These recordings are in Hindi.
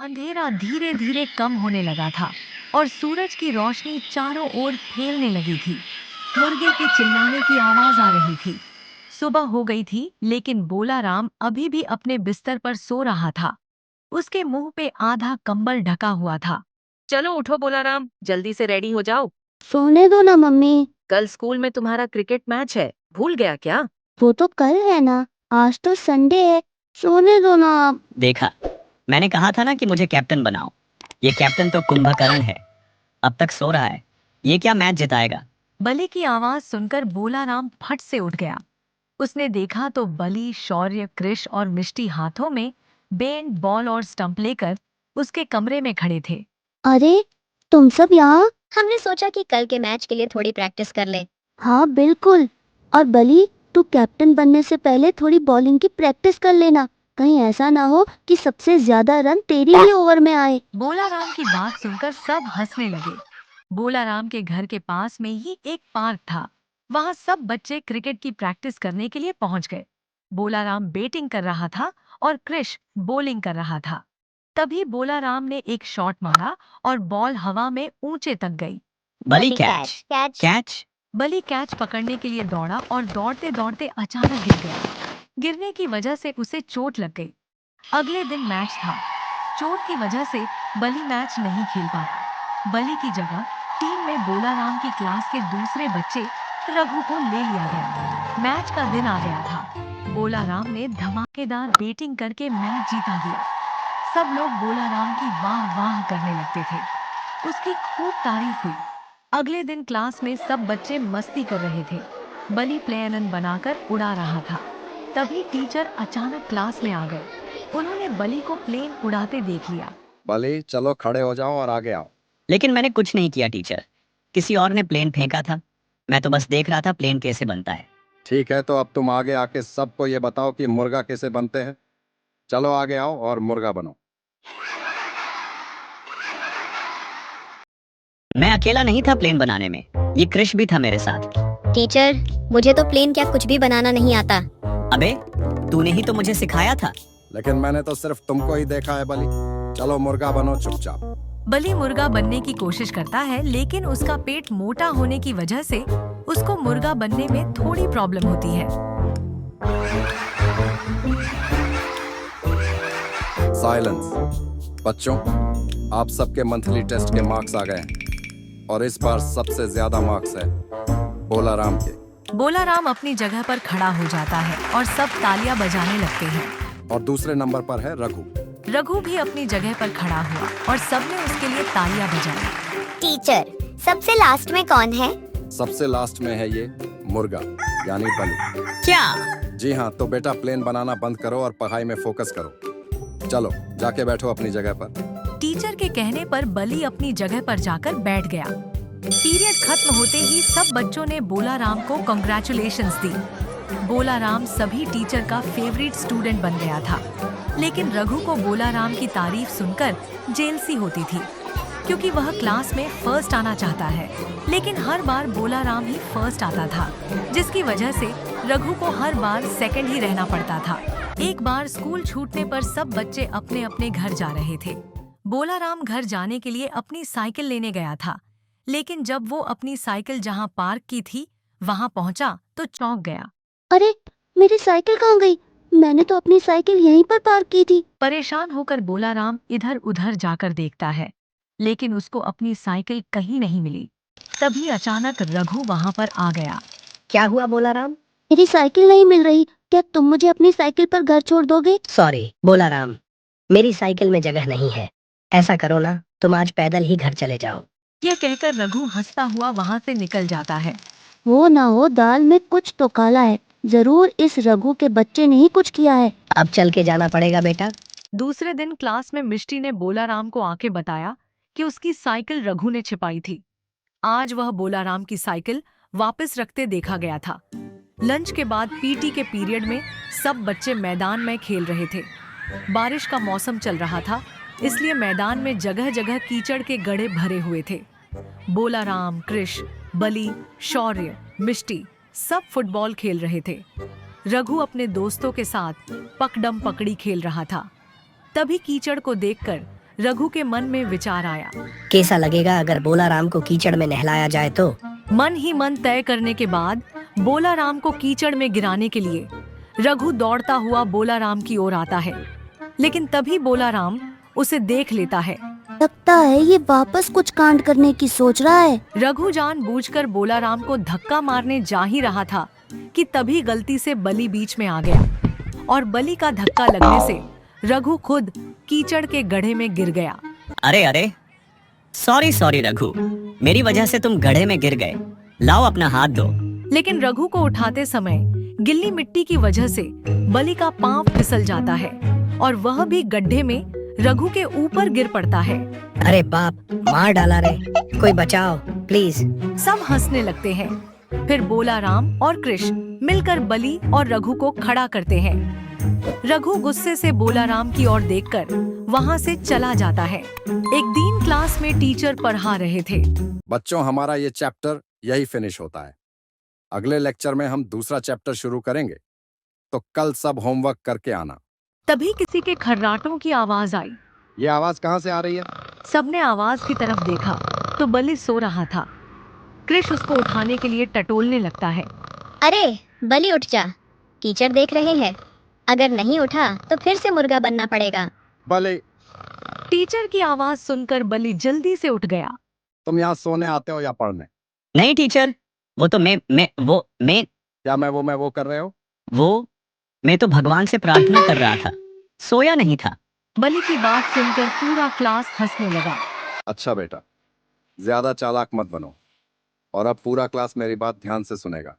अंधेरा धीरे धीरे कम होने लगा था और सूरज की रोशनी चारों ओर फैलने लगी थी। मुर्गे के चिल्लाने की आवाज आ रही थी। सुबह हो गई थी, लेकिन बोला राम अभी भी अपने बिस्तर पर सो रहा था। उसके मुंह पे आधा कंबल ढका हुआ था। चलो उठो बोला राम, जल्दी से रेडी हो जाओ। सोने दो ना मम्मी। कल स्कूल में तुम्हारा क्रिकेट मैच है, भूल गया क्या? वो तो कल है ना, आज तो संडे है। सोने दो ना आप। देखा, मैंने कहा था ना कि मुझे कैप्टन बनाओ। ये कैप्टन तो कुंभकर्ण है, अब तक सो रहा है। ये क्या मैच जिताएगा? बलि की आवाज सुनकर बोला राम फट से उठ गया। उसने देखा तो बलि, शौर्य, कृष और मिष्टी हाथों में बेन, बॉल और स्टंप लेकर उसके कमरे में खड़े थे। अरे, तुम सब यहाँ? हमने सोचा कि कल के मैच के लिए थोड़ी प्रैक्टिस कर लें। हाँ बिल्कुल। और बली, तू कैप्टन बनने से पहले थोड़ी बॉलिंग की प्रैक्टिस कर लेना। कहीं ऐसा ना हो कि सबसे ज्यादा रन तेरी ही ओवर में आए। बोला राम की बात सुनकर सब हंसने लगे। बोला राम के घर के पास में ही एक पार्क था। वहां सब बच्चे क्रिकेट की प्रैक्टिस करने के लिए पहुंच गए। बोला राम बैटिंग कर रहा था और कृष बॉलिंग कर रहा था। तभी बोला राम ने एक शॉट मारा और बॉल हवा में ऊंचे तक गई। बली कैच। कैच। कैच। बली कैच पकड़ने के लिए दौड़ा और दौड़ते दौड़ते अचानक गिर गया। गिरने की वजह से उसे चोट लग गई। अगले दिन मैच था। चोट की वजह से बली मैच नहीं खेल पाया। बली की जगह टीम में बोला राम की क्लास के दूसरे बच्चे रघु को ले लिया गया। मैच का दिन आ गया था। बोला राम ने धमाकेदार बैटिंग करके मैच जीता दिया। सब लोग बोला राम की वाह वाह करने लगते थे। उसकी खूब तारीफ हुई। अगले दिन क्लास में सब बच्चे मस्ती कर रहे थे। बली प्लेन बनाकर उड़ा रहा था। तभी टीचर अचानक क्लास में आ गए। उन्होंने बली को प्लेन उड़ाते देख लिया। बली, चलो खड़े हो जाओ और आगे आओ। लेकिन मैंने कुछ नहीं किया टीचर, किसी और ने प्लेन फेंका था। मैं तो बस देख रहा था प्लेन कैसे बनता है। ठीक है, तो अब तुम आगे आके सबको ये बताओ कि मुर्गा कैसे बनते हैं। चलो आगे आओ और मुर्गा बनो। मैं अकेला नहीं था प्लेन बनाने में, ये कृष भी था मेरे साथ। टीचर, मुझे तो प्लेन क्या कुछ भी बनाना नहीं आता। अबे, तूने ही तो मुझे सिखाया था। लेकिन मैंने तो सिर्फ तुमको ही देखा है बली। चलो मुर्गा बनो चुपचाप। बली मुर्गा बनने की कोशिश करता है, लेकिन उसका पेट मोटा होने की वजह से उसको मुर्गा बनने में थोड़ी प्रॉब्लम होती है। साइलेंस। बच्चों, आप सबके मंथली टेस्ट के मार्क्स आ गए हैं और इस बार सबसे ज्यादा मार्क्स है बोला राम के। बोला राम अपनी जगह पर खड़ा हो जाता है और सब तालियां बजाने लगते हैं। और दूसरे नंबर पर है रघु। रघु भी अपनी जगह पर खड़ा हुआ और सबने उसके लिए तालियां बजाई। टीचर, सबसे लास्ट में कौन है? सबसे लास्ट में है ये मुर्गा, यानी बली। क्या? जी हाँ, तो बेटा प्लेन बनाना बंद करो और पढ़ाई में फोकस करो। चलो जाके बैठो अपनी जगह पर। टीचर के कहने पर बली अपनी जगह पर जाकर बैठ गया। पीरियड खत्म होते ही सब बच्चों ने बोला राम को कांग्रेचुलेशंस दी। बोला राम सभी टीचर का फेवरेट स्टूडेंट बन गया था। लेकिन रघु को बोला राम की तारीफ सुनकर जेलसी होती थी, क्योंकि वह क्लास में फर्स्ट आना चाहता है। लेकिन हर बार बोला राम ही फर्स्ट आता था, जिसकी वजह से रघु को हर बार सेकंड ही रहना पड़ता था। एक बार स्कूल छूटने पर सब बच्चे अपने अपने घर जा रहे थे। बोला राम घर जाने के लिए अपनी साइकिल लेने गया था, लेकिन जब वो अपनी साइकिल जहाँ पार्क की थी वहाँ पहुँचा तो चौंक गया। अरे, मेरी साइकिल कहाँ गई? मैंने तो अपनी साइकिल यहीं पर पार्क की थी। परेशान होकर बोला राम इधर उधर जाकर देखता है, लेकिन उसको अपनी साइकिल कहीं नहीं मिली। तभी अचानक रघु वहाँ पर आ गया। क्या हुआ बोला राम? मेरी साइकिल नहीं मिल रही। क्या तुम मुझे अपनी साइकिल पर घर छोड़ दोगे? सॉरी बोला राम, मेरी साइकिल में जगह नहीं है। ऐसा करो ना, तुम आज पैदल ही घर चले जाओ। यह कहकर रघु हंसता हुआ वहाँ से निकल जाता है। वो ना हो, दाल में कुछ तो काला है। जरूर इस रघु के बच्चे ने ही कुछ किया है। अब चल के जाना पड़ेगा बेटा। दूसरे दिन क्लास में मिष्टी ने बोला राम को आके बताया कि उसकी साइकिल रघु ने छिपाई थी। आज वह बोला राम की साइकिल वापस रखते देखा गया था। लंच के बाद पीटी के पीरियड में सब बच्चे मैदान में खेल रहे थे। बारिश का मौसम चल रहा था, इसलिए मैदान में जगह जगह कीचड़ के गड्ढे भरे हुए थे। बोला राम, कृष, बली, शौर्य, मिष्टी सब फुटबॉल खेल रहे थे। रघु अपने दोस्तों के साथ पकड़म पकड़ी खेल रहा था। तभी कीचड़ को देखकर रघु के मन में विचार आया। कैसा लगेगा अगर बोलाराम को कीचड़ में नहलाया जाए तो? मन ही मन तय करने के बाद बोलाराम को कीचड़ में गिराने के लिए रघु दौड़ता हुआ बोलाराम की ओर आता है, लेकिन तभी बोलाराम उसे देख लेता है। लगता है ये वापस कुछ कांड करने की सोच रहा है। रघु जानबूझकर बोलाराम को धक्का मारने जा ही रहा था कि तभी गलती से बलि बीच में आ गया और बलि का धक्का लगने से रघु खुद कीचड़ के गड्ढे में गिर गया। अरे अरे, सॉरी सॉरी रघु, मेरी वजह से तुम गड्ढे में गिर गए। लाओ अपना हाथ दो। लेकिन रघु को उठाते समय गिल्ली मिट्टी की वजह से बलि का पांव फिसल जाता है और वह भी गड्ढे में रघु के ऊपर गिर पड़ता है। अरे बाप, मार डाला रे, कोई बचाओ प्लीज। सब हंसने लगते हैं। फिर बोलाराम और कृष्ण मिलकर बलि और रघु को खड़ा करते हैं। रघु गुस्से से बोलाराम की ओर देखकर वहां से चला जाता है। एक दिन क्लास में टीचर पढ़ा रहे थे। बच्चों, हमारा ये चैप्टर यही फिनिश होता है। अगले लेक्चर में हम दूसरा चैप्टर शुरू करेंगे, तो कल सब होमवर्क करके आना। तभी किसी के खर्राटों की आवाज आई। ये आवाज कहाँ से आ रही है? सबने आवाज की तरफ देखा तो बलि सो रहा था। कृष्ण उसको उठाने के लिए टटोलने लगता है। अरे बलि उठ जा, टीचर देख रहे हैं। अगर नहीं उठा तो फिर से मुर्गा बनना पड़ेगा। भले टीचर की आवाज सुनकर बलि जल्दी से उठ गया। तुम यहाँ सोने आते हो या पढ़ने? नहीं टीचर, वो तो मैं क्या मैं वो कर रहे हो? मैं तो भगवान से प्रार्थना कर रहा था, सोया नहीं था। बलि की बात सुनकर पूरा क्लास हंसने लगा। अच्छा बेटा, ज्यादा चालाक मत बनो और अब पूरा क्लास मेरी बात ध्यान से सुनेगा।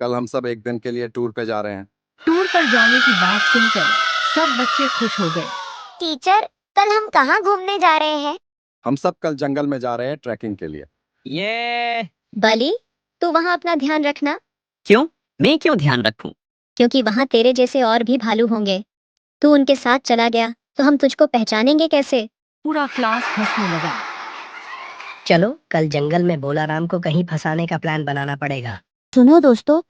कल हम सब एक दिन के लिए टूर पे जा रहे हैं। टूर पर जाने की बात सुनकर सब बच्चे खुश हो गए। टीचर, कल हम कहाँ घूमने जा रहे हैं? हम सब कल जंगल में जा रहे हैं ट्रैकिंग के लिए। ये बलि, तू वहाँ अपना ध्यान रखना, क्यों? मैं क्यों ध्यान रखूं? क्योंकि वहाँ तेरे जैसे और भी भालू होंगे। तू उनके साथ चला गया तो हम तुझको पहचानेंगे कैसे? पूरा क्लास हंसने लगा। चलो कल जंगल में बोलाराम को कहीं फंसाने का प्लान बनाना पड़ेगा। सुनो दोस्तों,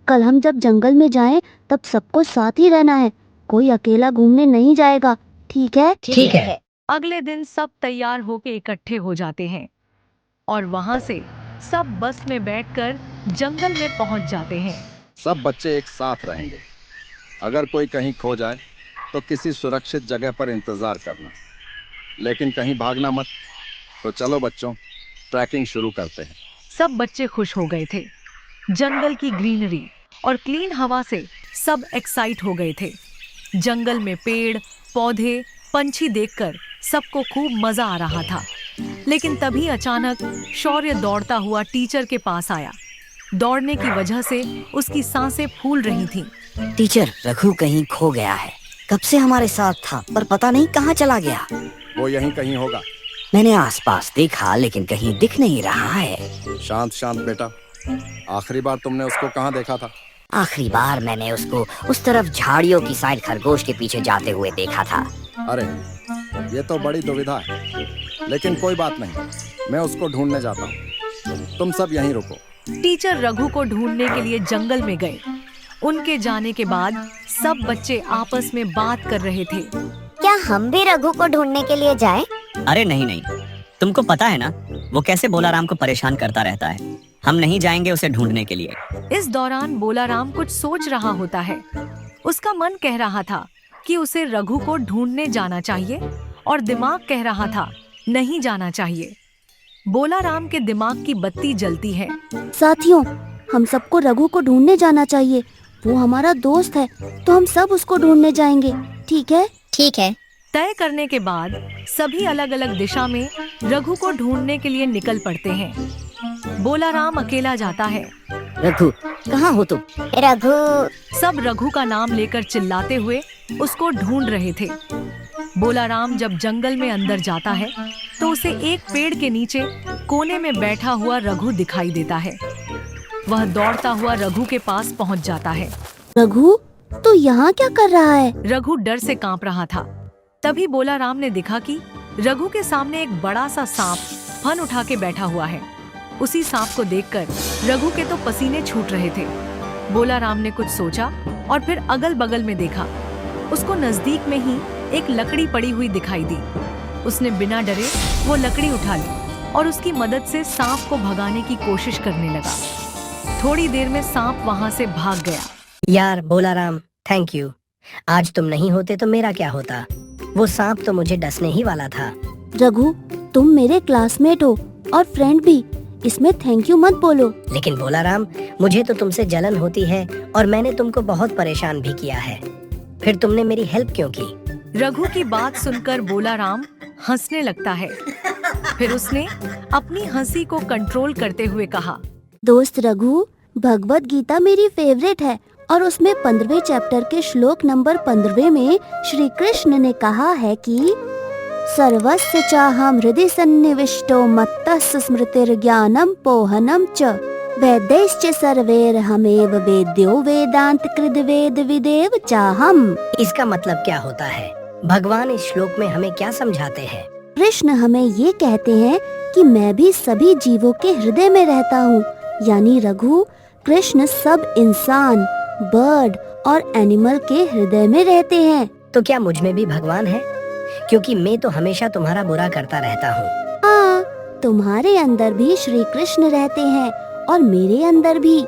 कल हम जब जंगल में जाएं तब सबको साथ ही रहना है, कोई अकेला घूमने नहीं जाएगा, ठीक है? ठीक है। अगले दिन सब तैयार होके इकट्ठे हो जाते हैं और वहां से सब बस में बैठकर जंगल में पहुंच जाते हैं। सब बच्चे एक साथ रहेंगे। अगर कोई कहीं खो जाए तो किसी सुरक्षित जगह पर इंतजार करना, लेकिन कहीं भागना मत। तो चलो बच्चों, ट्रैकिंग शुरू करते हैं। सब बच्चे खुश हो गए थे। जंगल की ग्रीनरी और क्लीन हवा से सब एक्साइट हो गए थे। जंगल में पेड़, पौधे, पंछी देखकर सबको खूब मजा आ रहा था। लेकिन तभी अचानक शौर्य दौड़ता हुआ टीचर के पास आया। दौड़ने की वजह से उसकी सांसें फूल रही थीं। टीचर, रघु कहीं खो गया है। कब से हमारे साथ था पर पता नहीं कहाँ चला गया। वो यहीं कहीं होगा। मैंने आसपास देखा लेकिन कहीं दिख नहीं रहा है। शांत शांत बेटा, आखिरी बार तुमने उसको कहाँ देखा था? आखिरी बार मैंने उसको उस तरफ झाड़ियों की साइड खरगोश के पीछे जाते हुए देखा था। अरे ये तो बड़ी दुविधा है, लेकिन कोई बात नहीं, मैं उसको ढूंढने जाता हूँ। तुम सब यहीं रुको। टीचर रघु को ढूंढने के लिए जंगल में गए। उनके जाने के बाद सब बच्चे आपस में बात कर रहे थे। क्या हम भी रघु को ढूंढने के लिए जाएं? अरे नहीं, तुमको पता है ना वो कैसे बोलाराम को परेशान करता रहता है। हम नहीं जाएंगे उसे ढूंढने के लिए। इस दौरान बोलाराम कुछ सोच रहा होता है। उसका मन कह रहा था कि उसे रघु को ढूंढने जाना चाहिए और दिमाग कह रहा था नहीं जाना चाहिए। बोलाराम के दिमाग की बत्ती जलती है। साथियों, हम सबको रघु को ढूंढने जाना चाहिए। वो हमारा दोस्त है, तो हम सब उसको ढूंढने जाएंगे, ठीक है? ठीक है। तय करने के बाद सभी अलग अलग दिशा में रघु को ढूंढने के लिए निकल पड़ते हैं। बोलाराम अकेला जाता है। रघु, कहाँ हो तुम? रघु। सब रघु का नाम लेकर चिल्लाते हुए उसको ढूंढ रहे थे। बोलाराम जब जंगल में अंदर जाता है तो उसे एक पेड़ के नीचे कोने में बैठा हुआ रघु दिखाई देता है। वह दौड़ता हुआ रघु के पास पहुंच जाता है। रघु, तू यहाँ क्या कर रहा है? रघु डर से कांप रहा था। तभी बोलाराम ने देखा कि रघु के सामने एक बड़ा सा सांप फन उठा के बैठा हुआ है। उसी सांप को देखकर रघु के तो पसीने छूट रहे थे। बोलाराम ने कुछ सोचा और फिर अगल बगल में देखा। उसको नजदीक में ही एक लकड़ी पड़ी हुई दिखाई दी। उसने बिना डरे वो लकड़ी उठा ली और उसकी मदद से सांप को भगाने की कोशिश करने लगा। थोड़ी देर में सांप वहां से भाग गया। यार बोलाराम, थैंक यू। आज तुम नहीं होते तो मेरा क्या होता। वो सांप तो मुझे डसने ही वाला था। रघु, तुम मेरे क्लासमेट हो और फ्रेंड भी, इसमें थैंक यू मत बोलो। लेकिन बोलाराम, मुझे तो तुमसे जलन होती है और मैंने तुमको बहुत परेशान भी किया है, फिर तुमने मेरी हेल्प क्यों की? रघु की बात सुनकर बोलाराम हंसने लगता है। फिर उसने अपनी हंसी को कंट्रोल करते हुए कहा, दोस्त रघु, भगवत गीता मेरी फेवरेट है और उसमें 15वें चैप्टर के श्लोक नंबर 15वें में श्री कृष्ण ने कहा है कि सर्वस्य चाहम हृदि सन्निविष्टो मत्तस्य स्मृतिर्ज्ञानम पोहनम च वेदैश्च सर्वैरहमेव वेद्यो वेदांत कृद वेद विदेव चाहम। इसका मतलब क्या होता है? भगवान इस श्लोक में हमें क्या समझाते हैं? कृष्ण हमें ये कहते हैं कि मैं भी सभी जीवों के हृदय में रहता हूँ। यानी रघु, कृष्ण सब इंसान, बर्ड और एनिमल के हृदय में रहते हैं। तो क्या मुझ में भी भगवान है? क्योंकि मैं तो हमेशा तुम्हारा बुरा करता रहता हूँ। हाँ, तुम्हारे अंदर भी श्री कृष्ण रहते हैं और मेरे अंदर भी।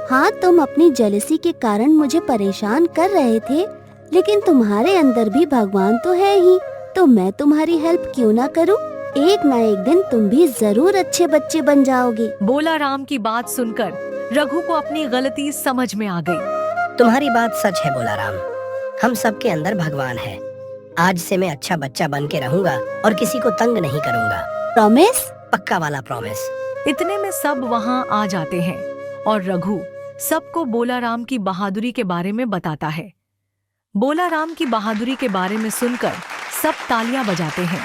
हाँ, तुम अपनी जेलसी के कारण मुझे परेशान कर रहे थे, लेकिन तुम्हारे अंदर भी भगवान तो है ही, तो मैं तुम्हारी हेल्प क्यों ना करूं? एक ना एक दिन तुम भी जरूर अच्छे बच्चे बन जाओगे। बोलाराम की बात सुनकर रघु को अपनी गलती समझ में आ गई। तुम्हारी बात सच है बोलाराम, हम सबके अंदर भगवान है। आज से मैं अच्छा बच्चा बन के रहूंगा और किसी को तंग नहीं करूंगा। प्रॉमिस? पक्का वाला प्रॉमिस। इतने में सब वहां आ जाते हैं और रघु सबको बोलाराम की बहादुरी के बारे में बताता है। बोलाराम की बहादुरी के बारे में सुनकर सब तालियां बजाते हैं।